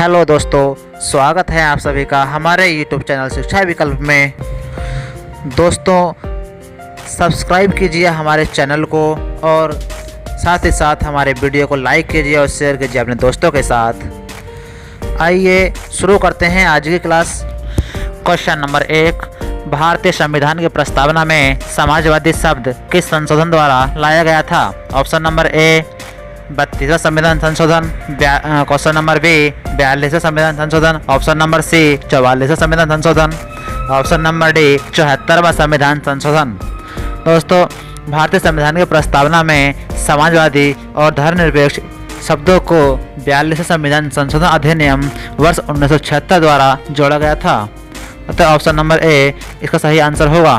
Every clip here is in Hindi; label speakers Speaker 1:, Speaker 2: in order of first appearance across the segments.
Speaker 1: हेलो दोस्तों, स्वागत है आप सभी का हमारे यूट्यूब चैनल शिक्षा विकल्प में। दोस्तों, सब्सक्राइब कीजिए हमारे चैनल को और साथ ही साथ हमारे वीडियो को लाइक कीजिए और शेयर कीजिए अपने दोस्तों के साथ। आइए शुरू करते हैं आज की क्लास। क्वेश्चन नंबर 1, भारतीय संविधान की प्रस्तावना में समाजवादी शब्द किस संशोधन द्वारा लाया गया था? ऑप्शन नंबर ए 32वां संविधान संशोधन, क्वेश्चन नंबर बी 42वां संविधान संशोधन, ऑप्शन नंबर सी 44वां संविधान संशोधन, ऑप्शन नंबर डी 74वां संविधान संशोधन। दोस्तों, भारतीय संविधान की प्रस्तावना में समाजवादी और धर्मनिरपेक्ष शब्दों को 42वें संविधान संशोधन अधिनियम वर्ष 1976 द्वारा जोड़ा गया था। अतः ऑप्शन नंबर ए इसका सही आंसर होगा।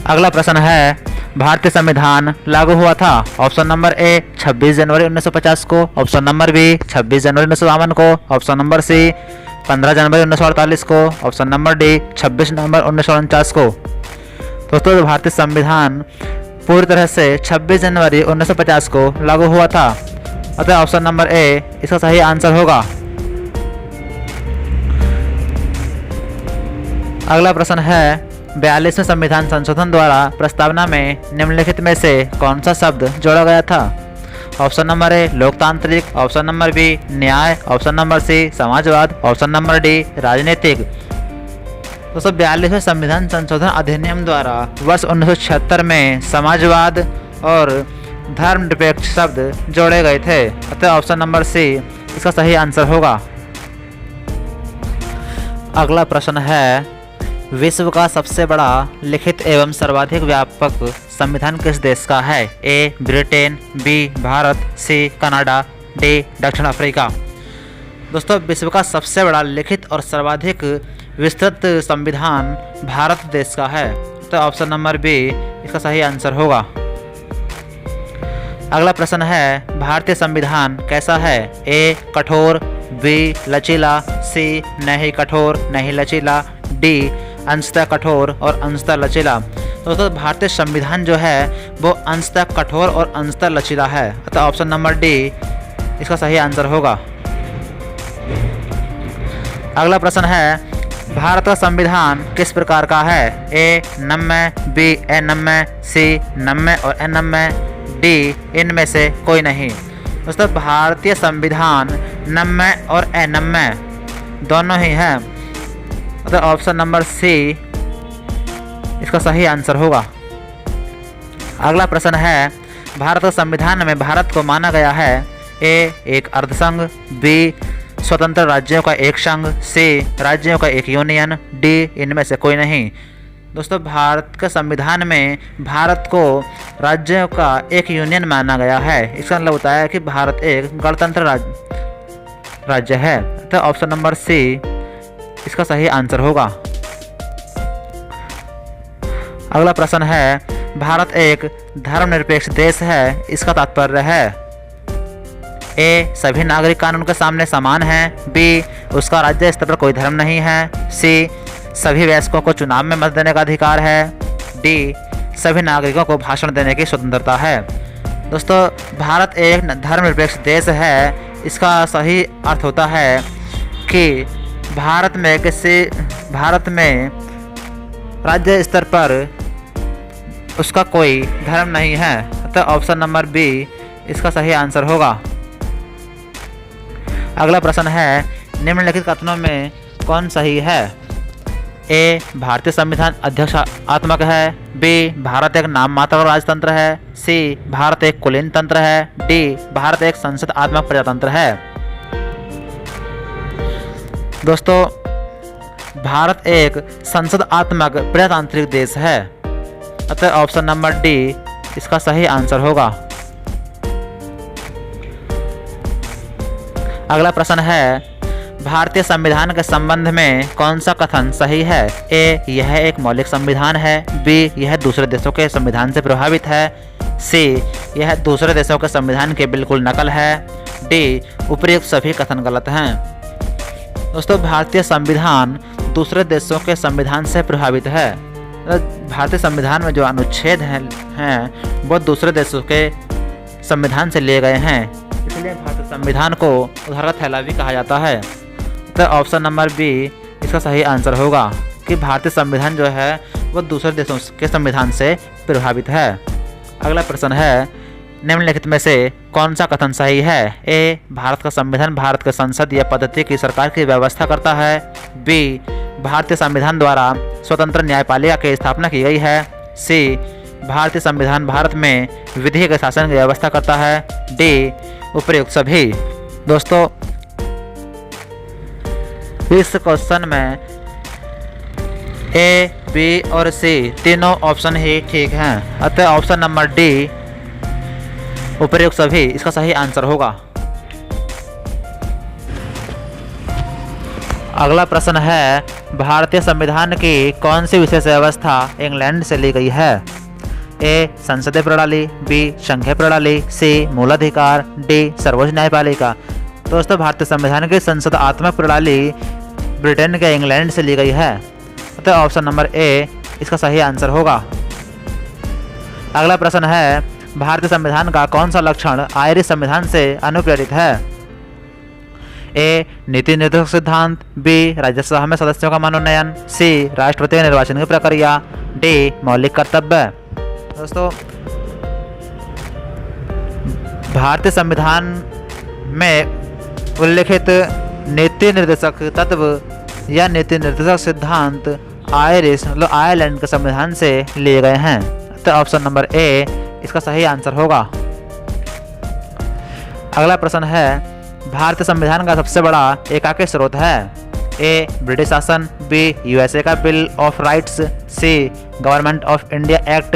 Speaker 1: अगला प्रश्न है, भारतीय संविधान लागू हुआ था? ऑप्शन नंबर ए 26 जनवरी 1950 को, ऑप्शन नंबर बी 26 जनवरी 1952 को, ऑप्शन नंबर सी 15 जनवरी 1948 को, ऑप्शन नंबर डी 26 नवंबर 1949 को। दोस्तों, भारतीय संविधान पूरी तरह से 26 जनवरी 1950 को लागू हुआ था। अतः ऑप्शन नंबर ए इसका सही आंसर होगा। अगला प्रश्न है, 42वें संविधान संशोधन द्वारा प्रस्तावना में निम्नलिखित में से कौन सा शब्द जोड़ा गया था? ऑप्शन नंबर ए लोकतांत्रिक, ऑप्शन नंबर बी न्याय, ऑप्शन नंबर सी समाजवाद, ऑप्शन नंबर डी राजनीतिक। दोस्तों, 42वें संविधान संशोधन अधिनियम द्वारा वर्ष 1976 में समाजवाद और धर्मनिरपेक्ष शब्द जोड़े गए थे। अतः ऑप्शन नंबर सी इसका सही आंसर होगा। अगला प्रश्न है, विश्व का सबसे बड़ा लिखित एवं सर्वाधिक व्यापक संविधान किस देश का है? A Britain, B Bharat, C Canada, D दक्षिण अफ्रीका। दोस्तों, विश्व का सबसे बड़ा लिखित और सर्वाधिक विस्तृत संविधान भारत देश का है। तो ऑप्शन नंबर बी इसका सही आंसर होगा। अगला प्रश्न है, भारतीय संविधान कैसा है? ए कठोर, बी लचीला, सी नहीं कठोर नहीं लचीला, डी अंशतः कठोर और अंशतः लचीला। दोस्तों, भारतीय संविधान जो है वो अंशतः कठोर और अंशतः लचीला है। अतः ऑप्शन नंबर डी इसका सही आंसर होगा। अगला प्रश्न है, भारत का संविधान किस प्रकार का है? ए नम्य, बी अनम्य, सी नम्य और अनम्य, डी इनमें से कोई नहीं। दोस्तों, भारतीय संविधान नम्य और अनम्य दोनों ही हैं। अतः ऑप्शन नंबर सी इसका सही आंसर होगा। अगला प्रश्न है, भारत के संविधान में भारत को माना गया है? ए एक अर्धसंघ, बी स्वतंत्र राज्यों का एक संघ, सी राज्यों का एक यूनियन, डी इनमें से कोई नहीं। दोस्तों, भारत के संविधान में भारत को राज्यों का एक यूनियन माना गया है। इसका मतलब होता है कि भारत एक गणतंत्र राज्य है। तो ऑप्शन नंबर सी इसका सही आंसर होगा। अगला प्रश्न है, भारत एक धर्मनिरपेक्ष देश है, इसका तात्पर्य है? ए सभी नागरिक कानून के सामने समान हैं, बी उसका राज्य स्तर पर कोई धर्म नहीं है, सी सभी वयस्कों को चुनाव में मत देने का अधिकार है, डी सभी नागरिकों को भाषण देने की स्वतंत्रता है। दोस्तों, भारत एक धर्मनिरपेक्ष देश है, इसका सही अर्थ होता है कि भारत में राज्य स्तर पर उसका कोई धर्म नहीं है। अतः ऑप्शन नंबर बी इसका सही आंसर होगा। अगला प्रश्न है, निम्नलिखित कथनों में कौन सही है? ए भारतीय संविधान अध्यक्षात्मक है, बी भारत एक नाम मात्र राजतंत्र है, सी भारत एक कुलीन तंत्र है, डी भारत एक संसदात्मक प्रजातंत्र है। दोस्तों, भारत एक संसदात्मक प्रजातांत्रिक देश है। अतः ऑप्शन नंबर डी इसका सही आंसर होगा। अगला प्रश्न है, भारतीय संविधान के संबंध में कौन सा कथन सही है? ए यह एक मौलिक संविधान है, बी यह दूसरे देशों के संविधान से प्रभावित है, सी यह दूसरे देशों के संविधान के बिल्कुल नकल है, डी उपयुक्त सभी कथन गलत हैं। दोस्तों, भारतीय संविधान दूसरे देशों के संविधान से प्रभावित है। भारतीय संविधान में जो अनुच्छेद हैं वो दूसरे देशों के संविधान से लिए गए हैं। इसलिए भारतीय संविधान को उधार का थैला भी कहा जाता है। तो ऑप्शन नंबर बी इसका सही आंसर होगा कि भारतीय संविधान जो है वो दूसरे देशों के संविधान से प्रभावित है। अगला प्रश्न है, निम्नलिखित में से कौन सा कथन सही है? ए, भारत का संविधान भारत के संसद या पद्धति की सरकार की व्यवस्था करता है। बी, भारतीय संविधान द्वारा स्वतंत्र न्यायपालिका की स्थापना की गई है। सी, भारतीय संविधान भारत में विधि के शासन की व्यवस्था करता है। डी, उपयुक्त सभी। दोस्तों, इस क्वेश्चन में ए, बी और सी तीनों ऑप्शन ही ठीक हैं, अतः ऑप्शन नंबर डी, उपयुक्त सभी, इसका सही आंसर होगा। अगला प्रश्न है, भारतीय संविधान की कौन सी विशेष व्यवस्था इंग्लैंड से ली गई है? ए, संसदीय प्रणाली। बी, संघीय प्रणाली। सी, मूलाधिकार। डी, सर्वोच्च न्यायपालिका। दोस्तों, भारतीय संविधान की संसदात्मक प्रणाली ब्रिटेन के इंग्लैंड से ली गई है, तो ऑप्शन नंबर ए इसका सही आंसर होगा। अगला प्रश्न है, भारतीय संविधान का कौन सा लक्षण आयरिश संविधान से अनुप्रेरित है? ए, नीति निर्देशक सिद्धांत। बी, राज्यसभा में सदस्यों का मनोनयन। सी, राष्ट्रपति के निर्वाचन की प्रक्रिया। डी, मौलिक कर्तव्य। दोस्तों, भारतीय संविधान में उल्लिखित नीति निर्देशक तत्व या नीति निर्देशक सिद्धांत आयरिश मतलब आयरलैंड के संविधान से लिए गए हैं, तो ऑप्शन नंबर ए इसका सही आंसर होगा। अगला प्रश्न है, भारतीय संविधान का सबसे बड़ा एकाकी स्रोत है? ए, ब्रिटिश शासन। बी, यूएसए का bill of rights. C, government of India act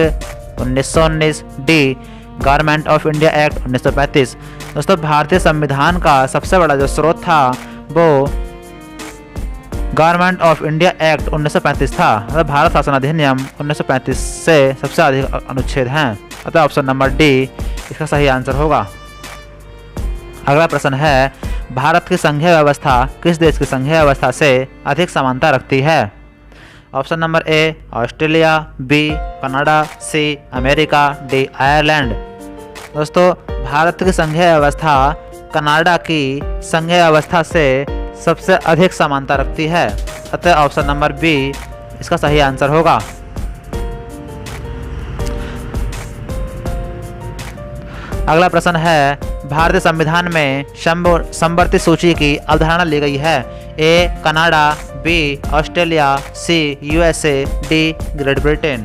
Speaker 1: 1919। D, government of India act 1935। दोस्तों, भारतीय संविधान का सबसे बड़ा जो स्रोत था वो गवर्नमेंट ऑफ इंडिया एक्ट 1935 था। मतलब भारत शासन अधिनियम 1935 से सबसे अधिक अनुच्छेद हैं, अतः ऑप्शन नंबर डी इसका सही आंसर होगा। अगला प्रश्न है, भारत की संघीय व्यवस्था किस देश की संघीय व्यवस्था से अधिक समानता रखती है? Option number A, Australia. B, Canada. C, America. D, Ireland. दोस्तों, भारत की संघीय व्यवस्था कनाडा की संघीय व्यवस्था से सबसे अधिक समानता रखती है, अतः ऑप्शन नंबर बी इसका सही आंसर होगा। अगला प्रश्न है, भारतीय संविधान में समवर्ती सूची की अवधारणा ली गई है? A, Canada. B, Australia. C, USA. D, Great Britain.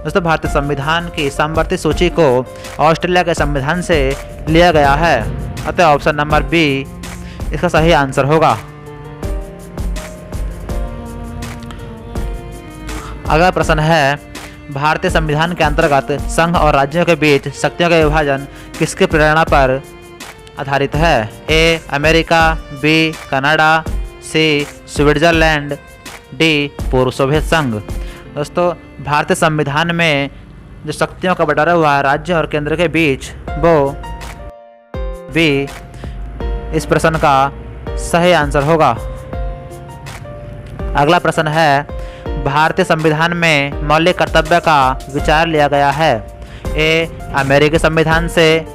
Speaker 1: दोस्तों, भारतीय संविधान की समवर्ती सूची को ऑस्ट्रेलिया के संविधान से लिया गया है, अतः ऑप्शन नंबर बी इसका सही आंसर होगा। अगला प्रश्न है, भारतीय संविधान के अंतर्गत संघ और राज्यों के बीच शक्तियों का विभाजन किसकी प्रेरणा पर आधारित है? A, America. B, Canada. C, Switzerland. D, पूर्व सोवियत संघ। दोस्तों, भारतीय संविधान में जो शक्तियों का बंटवारा हुआ है राज्य और केंद्र के बीच, वो बी इस प्रश्न का सही आंसर होगा। अगला प्रश्न है, भारतीय संविधान में मौलिक कर्तव्य का विचार लिया गया है? ए, अमेरिकी संविधान से।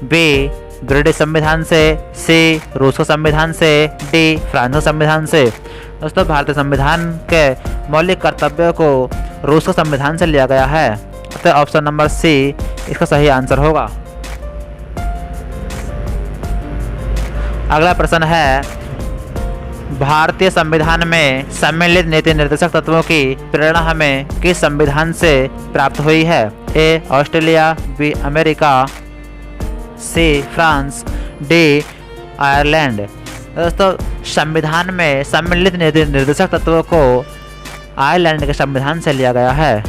Speaker 1: बी, ब्रिटिश संविधान से। सी, रूस के संविधान से। डी, फ्रांस के संविधान से। दोस्तों, भारतीय संविधान के मौलिक कर्तव्यों को रूस के संविधान से लिया गया है, अतः ऑप्शन नंबर सी इसका सही आंसर होगा। अगला प्रश्न है, भारतीय संविधान में सम्मिलित नीति निर्देशक तत्वों की प्रेरणा हमें किस संविधान से प्राप्त हुई है? A, Australia. B, America. C, France. D, Ireland. दोस्तों, संविधान में सम्मिलित नीति निर्देशक तत्वों को आयरलैंड के संविधान से लिया गया है,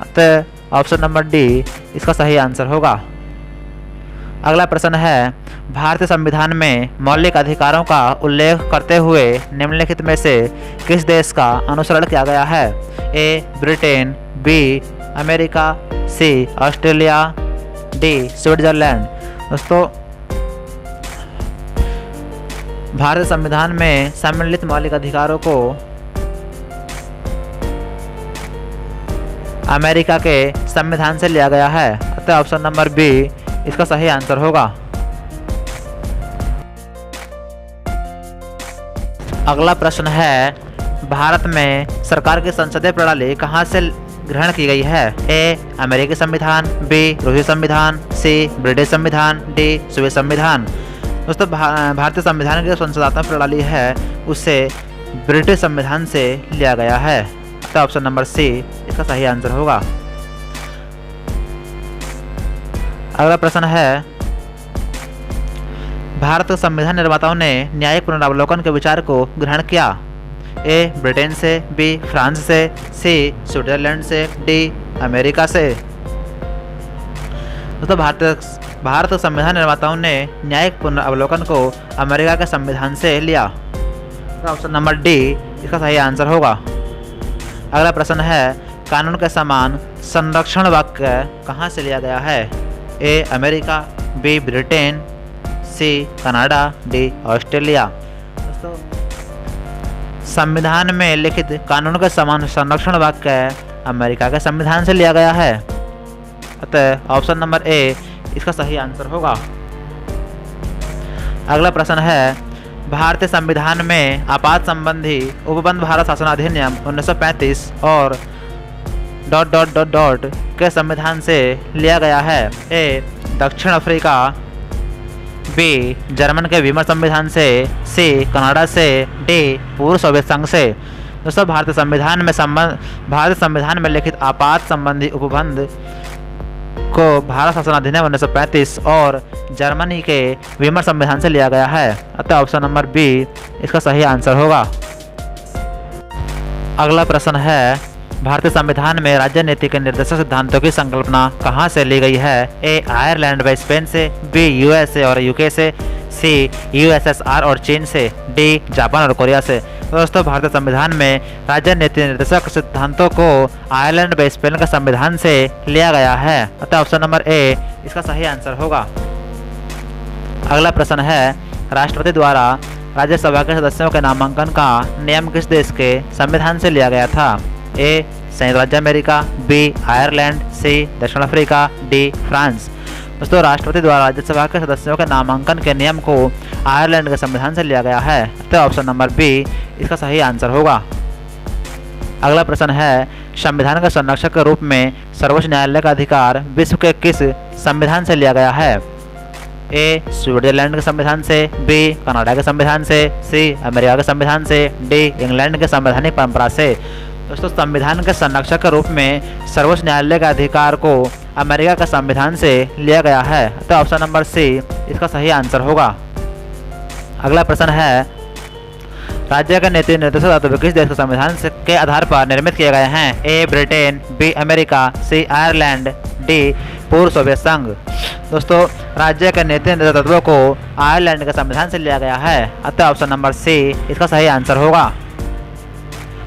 Speaker 1: अतः ऑप्शन नंबर डी इसका सही आंसर होगा। अगला प्रश्न है, भारतीय संविधान में मौलिक अधिकारों का उल्लेख करते हुए निम्नलिखित में से किस देश का अनुसरण किया गया है? A, Britain. B, America. C, Australia. D, Switzerland. दोस्तों, भारतीय संविधान में सम्मिलित मौलिक अधिकारों को अमेरिका के संविधान से लिया गया है, अतः ऑप्शन नंबर बी इसका सही आंसर होगा। अगला प्रश्न है, भारत में सरकार की संसदीय प्रणाली कहाँ से ग्रहण की गई है? ए अमेरिकी संविधान, बी रूसी संविधान, सी ब्रिटिश संविधान, डी स्वीडिश संविधान। दोस्तों भारतीय संविधान की जो संसदात्मक प्रणाली है उसे ब्रिटिश संविधान से लिया गया है, तो ऑप्शन नंबर सी इसका सही आंसर होगा। अगला प्रश्न है, भारत के संविधान निर्माताओं ने न्यायिक पुनरावलोकन के विचार को ग्रहण किया? ए ब्रिटेन से, बी फ्रांस से, सी स्विट्जरलैंड से, डी अमेरिका से। दोस्तों भारत के संविधान निर्माताओं ने न्यायिक पुनरावलोकन को अमेरिका के संविधान से लिया, तो ऑप्शन नंबर डी इसका सही आंसर होगा। अगला प्रश्न है, कानून के समान संरक्षण वाक्य कहाँ से लिया गया है? A America, B Britain, C Canada, D Australia. दोस्तों संविधान में लिखित कानून के समान संरक्षण वाक्य अमेरिका के संविधान से लिया गया है, अतः ऑप्शन नंबर ए इसका सही आंसर होगा। अगला प्रश्न है, भारतीय संविधान में आपात संबंधी उपबंध भारत शासन अधिनियम 1935 और ... के संविधान से लिया गया है? ए दक्षिण अफ्रीका, बी जर्मन के वीमर संविधान से, सी कनाडा से, डी पूर्व सोवियत संघ से। दोस्तों भारतीय संविधान में लिखित आपात संबंधी उपबंध को भारत शासन अधिनियम 1935 और जर्मनी के वीमर संविधान से लिया गया है, अतः ऑप्शन नंबर बी इसका सही आंसर होगा। अगला प्रश्न है, भारतीय संविधान में राज्य नीति के निर्देशक सिद्धांतों की संकल्पना कहाँ से ली गई है? ए आयरलैंड व स्पेन से, बी यूएसए और यूके से, सी यूएसएसआर और चीन से, डी जापान और कोरिया से। दोस्तों भारतीय संविधान में राज्य नीति निर्देशक सिद्धांतों को आयरलैंड व स्पेन के संविधान से लिया गया है, अतः ऑप्शन नंबर ए इसका सही आंसर होगा। अगला प्रश्न है, राष्ट्रपति द्वारा राज्यसभा के सदस्यों के नामांकन का नियम किस देश के संविधान से लिया गया था? ए संयुक्त राज्य अमेरिका, बी आयरलैंड, सी दक्षिण अफ्रीका, डी फ्रांस। दोस्तों राष्ट्रपति द्वारा राज्यसभा के सदस्यों के नामांकन के नियम को आयरलैंड के संविधान से लिया गया है, तो ऑप्शन नंबर बी इसका सही आंसर होगा। अगला प्रश्न है, संविधान के संरक्षक के रूप में सर्वोच्च न्यायालय का अधिकार विश्व के किस संविधान से लिया गया है? ए स्विट्जरलैंड के संविधान से, बी कनाडा के संविधान से, सी अमेरिका के संविधान से, डी इंग्लैंड के संवैधानिक परंपरा से। दोस्तों संविधान के संरक्षक के रूप में सर्वोच्च न्यायालय का अधिकार को अमेरिका के संविधान से लिया गया है, तो ऑप्शन नंबर सी इसका सही आंसर होगा। अगला प्रश्न है, राज्य के नीति निर्देशक तत्व किस देश के संविधान के आधार पर निर्मित किए गए हैं? ए ब्रिटेन, बी अमेरिका, सी आयरलैंड, डी पूर्व सोवियत संघ। दोस्तों राज्य के नीति निर्देशक तत्वों को आयरलैंड के संविधान से लिया गया है, अतः ऑप्शन नंबर सी इसका सही आंसर होगा।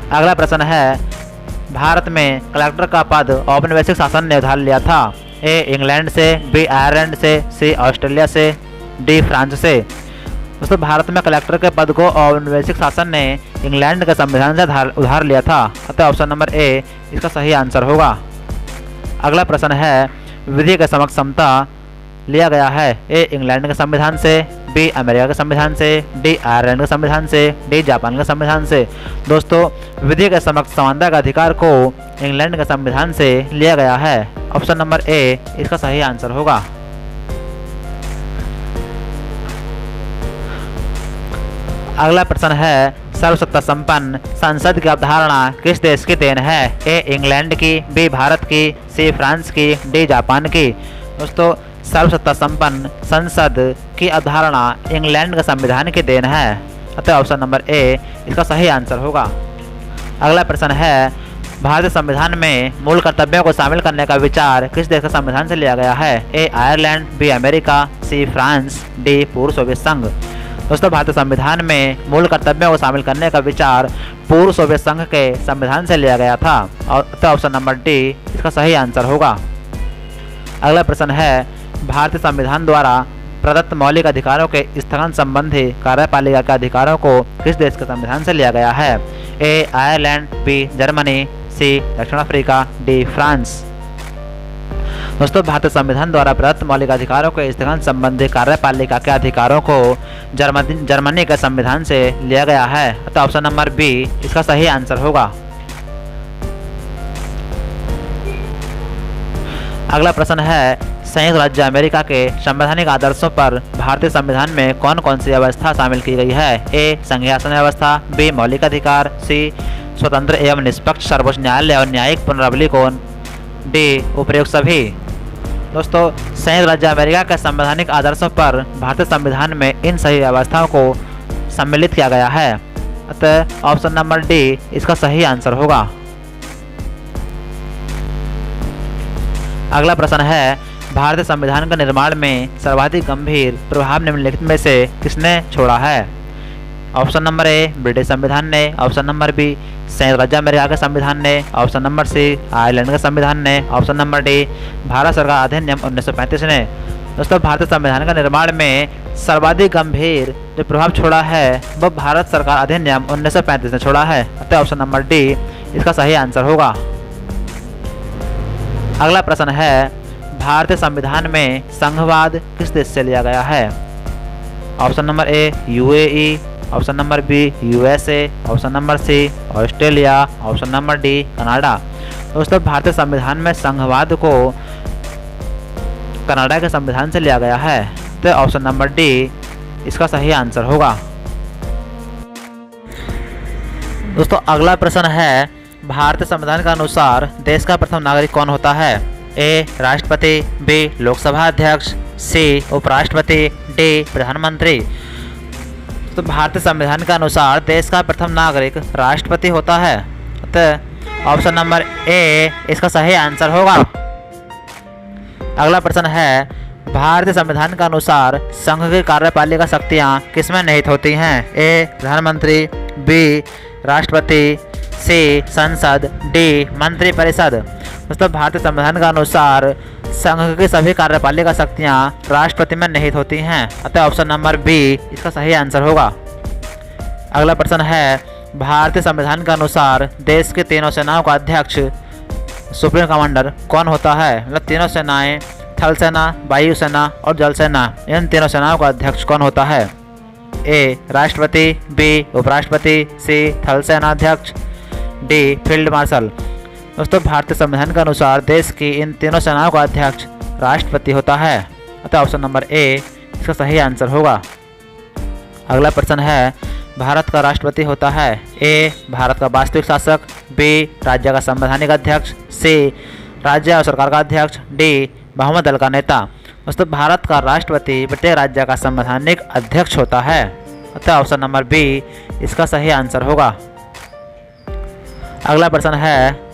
Speaker 1: अगला प्रश्न है, भारत में कलेक्टर का पद औपनिवेशिक शासन ने उधार लिया था? ए इंग्लैंड से, बी आयरलैंड से, सी ऑस्ट्रेलिया से, डी फ्रांस से। दोस्तों भारत में कलेक्टर के पद को औपनिवेशिक शासन ने इंग्लैंड के संविधान से उधार लिया था, अतः ऑप्शन नंबर ए इसका सही आंसर होगा। अगला प्रश्न है, विधि के समक्ष समता लिया गया है? ए इंग्लैंड के संविधान से, बी अमेरिका के संविधान से, डी आयरलैंड के संविधान से, डी जापान के संविधान से। दोस्तों विधि के समक्ष समानता का अधिकार को इंग्लैंड के संविधान से लिया गया है, ऑप्शन नंबर ए इसका सही आंसर होगा। अगला प्रश्न है, सर्वसत्ता संपन्न संसद की अवधारणा किस देश की देन है? ए इंग्लैंड की, बी भारत की, सी फ्रांस की, डी जापान की। दोस्तों सर्वसत्ता संपन्न संसद की अवधारणा इंग्लैंड के संविधान की देन है, अतः ऑप्शन नंबर ए इसका सही आंसर होगा। अगला प्रश्न है, भारतीय संविधान में मूल कर्तव्यों को शामिल करने का विचार किस देश के संविधान से लिया गया है? A Ireland, B America, C France, D पूर्व सोवियत संघ। दोस्तों भारतीय संविधान में मूल कर्तव्यों को शामिल करने का विचार पूर्व सोवियत संघ के संविधान से लिया गया था, और ऑप्शन नंबर डी इसका सही आंसर होगा। अगला प्रश्न है, भारतीय संविधान द्वारा प्रदत्त मौलिक अधिकारों के स्थगन संबंधी कार्यपालिका के अधिकारों को किस देश के संविधान से लिया गया है? ए आयरलैंड, बी जर्मनी, सी दक्षिण अफ्रीका, डी फ्रांस। दोस्तों, भारतीय संविधान द्वारा प्रदत्त मौलिक अधिकारों के स्थगन संबंधी कार्यपालिका के अधिकारों को जर्मनी के संविधान से लिया गया है। अतः ऑप्शन नंबर बी इसका सही आंसर होगा। अगला प्रश्न है, संयुक्त राज्य अमेरिका के संवैधानिक आदर्शों पर भारतीय संविधान में कौन कौन सी व्यवस्था शामिल की गई है? ए संघीय व्यवस्था, बी मौलिक अधिकार, सी स्वतंत्र एवं निष्पक्ष सर्वोच्च न्यायालय और न्यायिक पुनरावलोकन, डी उपयुक्त सभी। दोस्तों, संयुक्त राज्य अमेरिका के संवैधानिक आदर्शों पर भारतीय संविधान में इन सभी व्यवस्थाओं को सम्मिलित किया गया है। अतः ऑप्शन नंबर डी इसका सही आंसर होगा। अगला प्रश्न है, भारतीय संविधान के निर्माण में सर्वाधिक गंभीर प्रभाव निम्नलिखित में से किसने छोड़ा है? ऑप्शन नंबर ए ब्रिटिश संविधान ने, ऑप्शन नंबर बी संयुक्त राज्य अमेरिका के संविधान ने, ऑप्शन नंबर सी आयरलैंड के संविधान ने, ऑप्शन नंबर डी भारत सरकार अधिनियम 1935 ने। दोस्तों, भारतीय संविधान के निर्माण में सर्वाधिक गंभीर जो प्रभाव छोड़ा है वह भारत सरकार अधिनियम 1935 ने छोड़ा है। अतः ऑप्शन नंबर डी इसका सही आंसर होगा। अगला प्रश्न है, भारतीय संविधान में संघवाद किस देश से लिया गया है? Option number A UAE, option number B USA, option number C Australia, option number D Canada. दोस्तों, भारतीय संविधान में संघवाद को कनाडा के संविधान से लिया गया है। तो ऑप्शन नंबर डी इसका सही आंसर होगा। दोस्तों, अगला प्रश्न है, भारतीय संविधान के अनुसार देश का प्रथम नागरिक कौन होता है? ए राष्ट्रपति, बी लोकसभा अध्यक्ष, सी उपराष्ट्रपति, डी प्रधानमंत्री। तो भारतीय संविधान के अनुसार देश का प्रथम नागरिक राष्ट्रपति होता है। तो ऑप्शन नंबर ए इसका सही आंसर होगा। अगला प्रश्न है, भारतीय संविधान के अनुसार संघ की कार्यपालिका शक्तियाँ किसमें निहित होती हैं? ए प्रधानमंत्री, बी राष्ट्रपति, सी संसद, डी मंत्रिपरिषद। दोस्तों, भारतीय संविधान के अनुसार संघ की सभी कार्यपालिका शक्तियाँ राष्ट्रपति में निहित होती हैं। अतः ऑप्शन नंबर बी इसका सही आंसर होगा। अगला प्रश्न है, भारतीय संविधान के अनुसार देश की तीनों सेनाओं का अध्यक्ष सुप्रीम कमांडर कौन होता है? मतलब तीनों सेनाएं, थल सेना, वायु सेना और जल सेना, इन तीनों सेनाओं का अध्यक्ष कौन होता है? ए राष्ट्रपति, बी उपराष्ट्रपति, सी थल सेना अध्यक्ष, डी फील्ड मार्शल। दोस्तों, भारतीय संविधान के अनुसार देश की इन तीनों सेनाओं का अध्यक्ष राष्ट्रपति होता है। अतः ऑप्शन नंबर ए इसका सही आंसर होगा। अगला प्रश्न है, भारत का राष्ट्रपति होता है? ए भारत का वास्तविक शासक, बी राज्य का संवैधानिक अध्यक्ष, सी राज्य और सरकार का अध्यक्ष, डी बहुमत दल का नेता। दोस्तों, भारत का राष्ट्रपति प्रत्येक राज्य का संवैधानिक अध्यक्ष होता है। अतः ऑप्शन नंबर बी इसका सही आंसर होगा। अगला प्रश्न है,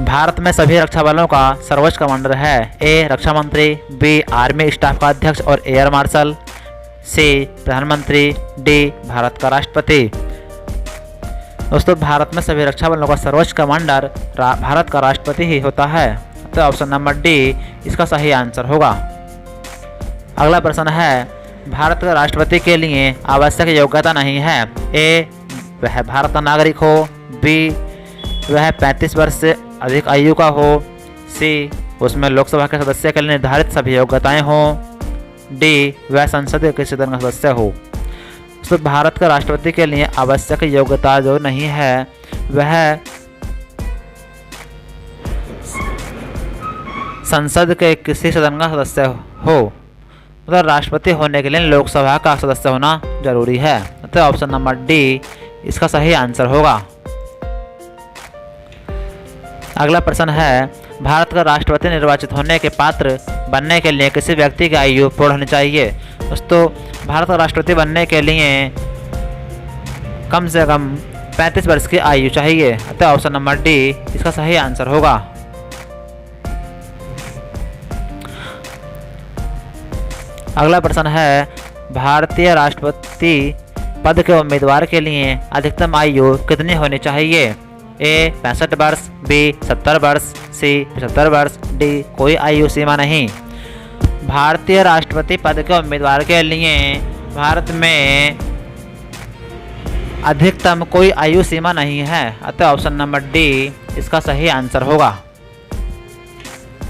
Speaker 1: भारत में सभी रक्षा बलों का सर्वोच्च कमांडर है? ए रक्षा मंत्री, बी आर्मी स्टाफ का अध्यक्ष और एयर मार्शल, सी प्रधानमंत्री, डी भारत का राष्ट्रपति। दोस्तों, भारत में सभी रक्षा बलों का सर्वोच्च कमांडर भारत का राष्ट्रपति ही होता है। तो ऑप्शन नंबर डी इसका सही आंसर होगा। अगला प्रश्न है, भारत के राष्ट्रपति के लिए आवश्यक योग्यता नहीं है? ए वह भारत का नागरिक हो, बी वह 35 वर्ष से अधिक आयु का हो, सी उसमें लोकसभा के सदस्य के लिए निर्धारित सभी योग्यताएं हों, डी वह संसद के किसी तरह का सदस्य हो। तो भारत के राष्ट्रपति के लिए आवश्यक योग्यता जो नहीं है वह संसद के किसी सदन का सदस्य हो। मतलब राष्ट्रपति होने के लिए लोकसभा का सदस्य होना जरूरी है। तो ऑप्शन नंबर डी इसका सही आंसर होगा। अगला प्रश्न है, भारत का राष्ट्रपति निर्वाचित होने के पात्र बनने के लिए किसी व्यक्ति की आयु पूर्ण होनी चाहिए? दोस्तों, भारत का राष्ट्रपति बनने के लिए कम से कम 35 वर्ष की आयु चाहिए। अतः ऑप्शन नंबर डी इसका सही आंसर होगा। अगला प्रश्न है, भारतीय राष्ट्रपति पद के उम्मीदवार के लिए अधिकतम आयु कितनी होनी चाहिए? ए 65 वर्ष, बी 70 वर्ष, सी 75 वर्ष, डी कोई आयु सीमा नहीं। भारतीय राष्ट्रपति पद के उम्मीदवार के लिए भारत में अधिकतम कोई आयु सीमा नहीं है। अतः ऑप्शन नंबर डी इसका सही आंसर होगा।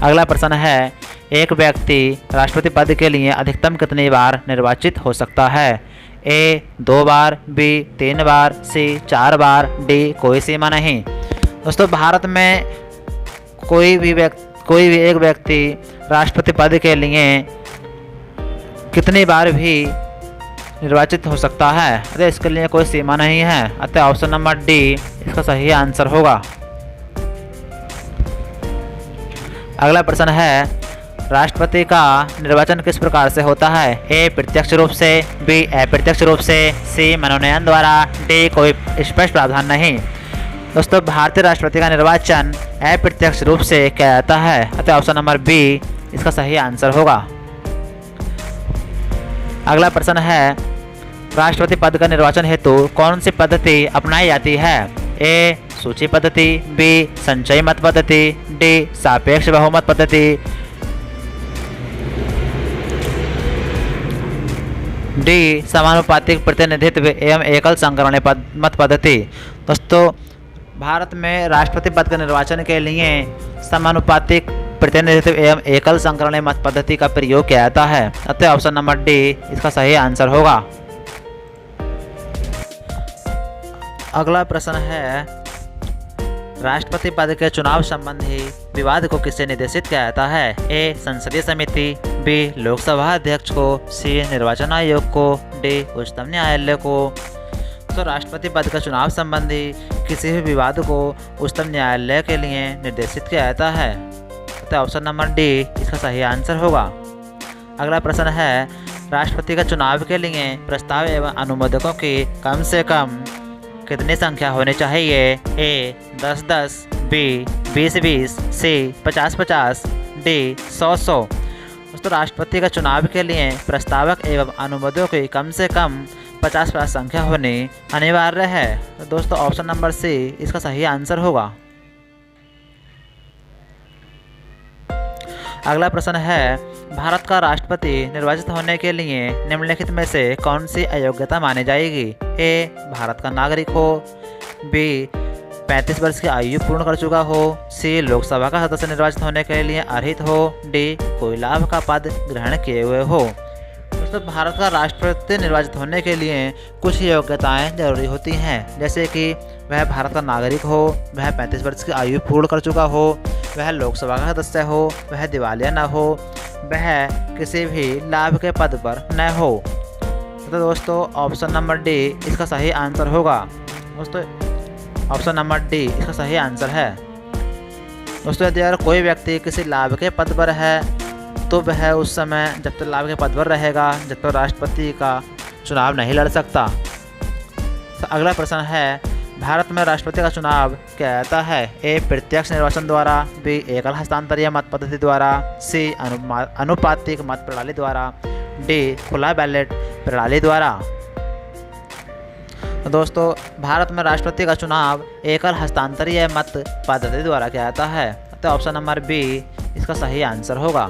Speaker 1: अगला प्रश्न है, एक व्यक्ति राष्ट्रपति पद के लिए अधिकतम कितनी बार निर्वाचित हो सकता है? ए 2 बार, बी 3 बार, सी 4 बार, डी कोई सीमा नहीं। दोस्तों, भारत में कोई भी एक व्यक्ति राष्ट्रपति पद के लिए कितनी बार भी निर्वाचित हो सकता है, अतः इसके लिए कोई सीमा नहीं है। अतः ऑप्शन नंबर डी इसका सही आंसर होगा। अगला प्रश्न है, राष्ट्रपति का निर्वाचन किस प्रकार से होता है? ए प्रत्यक्ष रूप से, बी अप्रत्यक्ष रूप से, सी मनोनयन द्वारा, डी कोई स्पष्ट प्रावधान नहीं। दोस्तों, भारतीय राष्ट्रपति का निर्वाचन अप्रत्यक्ष रूप से किया जाता है, अतः ऑप्शन नंबर बी इसका सही आंसर होगा। अगला प्रश्न है, राष्ट्रपति पद का निर्वाचन हेतु कौन सी पद्धति अपनाई जाती है? ए सूची पद्धति, बी संचयी मत पद्धति, डी सापेक्ष बहुमत पद्धति, डी समानुपातिक प्रतिनिधित्व एवं एकल संकरणीय मत पद्धति। दोस्तों, भारत में राष्ट्रपति पद के निर्वाचन के लिए समानुपातिक प्रतिनिधित्व एवं एकल संकरणीय मत पद्धति का प्रयोग किया जाता है, अतः ऑप्शन नंबर डी इसका सही आंसर होगा। अगला प्रश्न है, राष्ट्रपति पद के चुनाव संबंधी विवाद को किससे निर्देशित किया जाता है? ए संसदीय समिति, बी लोकसभा अध्यक्ष को, सी निर्वाचन आयोग को, डी उच्चतम न्यायालय को। तो राष्ट्रपति पद का चुनाव संबंधी किसी भी विवाद को उच्चतम न्यायालय के लिए निर्देशित किया जाता है, तो ऑप्शन नंबर डी इसका सही आंसर होगा। अगला प्रश्न है, राष्ट्रपति का चुनाव के लिए प्रस्ताव एवं अनुमोदकों की कम से कम कितनी संख्या होनी चाहिए? ए 10-10, बी 20-20, सी 50-50, डी 100-100। दोस्तों, राष्ट्रपति का चुनाव के लिए प्रस्तावक एवं अनुमोदकों की कम से कम 50 संख्या होनी अनिवार्य है, तो दोस्तों ऑप्शन नंबर सी इसका सही आंसर होगा। अगला प्रश्न है, भारत का राष्ट्रपति निर्वाचित होने के लिए निम्नलिखित में से कौन सी अयोग्यता मानी जाएगी? ए भारत का नागरिक हो, बी 35 वर्ष की आयु पूर्ण कर चुका हो, सी लोकसभा का सदस्य निर्वाचित होने के लिए अर्हित हो, डी कोई लाभ का पद ग्रहण किए हुए हो। दोस्तों, भारत का राष्ट्रपति निर्वाचित होने के लिए कुछ योग्यताएं जरूरी होती हैं, जैसे कि वह भारत का नागरिक हो, वह 35 वर्ष की आयु पूर्ण कर चुका हो, वह लोकसभा का सदस्य हो, वह दिवालिया न हो, वह किसी भी लाभ के पद पर न हो। तो दोस्तों, ऑप्शन नंबर डी इसका सही आंसर होगा। दोस्तों, ऑप्शन नंबर डी इसका सही आंसर है। दोस्तों, यदि अगर कोई व्यक्ति किसी लाभ के पद पर है तो वह उस समय जब तक लाभ के पद पर रहेगा जब तक राष्ट्रपति का चुनाव नहीं लड़ सकता। तो अगला प्रश्न है, भारत में राष्ट्रपति का चुनाव किया जाता है? ए प्रत्यक्ष निर्वाचन द्वारा, बी एकल हस्तांतरीय मत पद्धति द्वारा, सी अनुपातिक मत प्रणाली द्वारा, डी खुला बैलेट प्रणाली द्वारा। तो दोस्तों, भारत में राष्ट्रपति का चुनाव एकल हस्तांतरीय मत पद्धति द्वारा किया जाता है, तो ऑप्शन नंबर बी इसका सही आंसर होगा।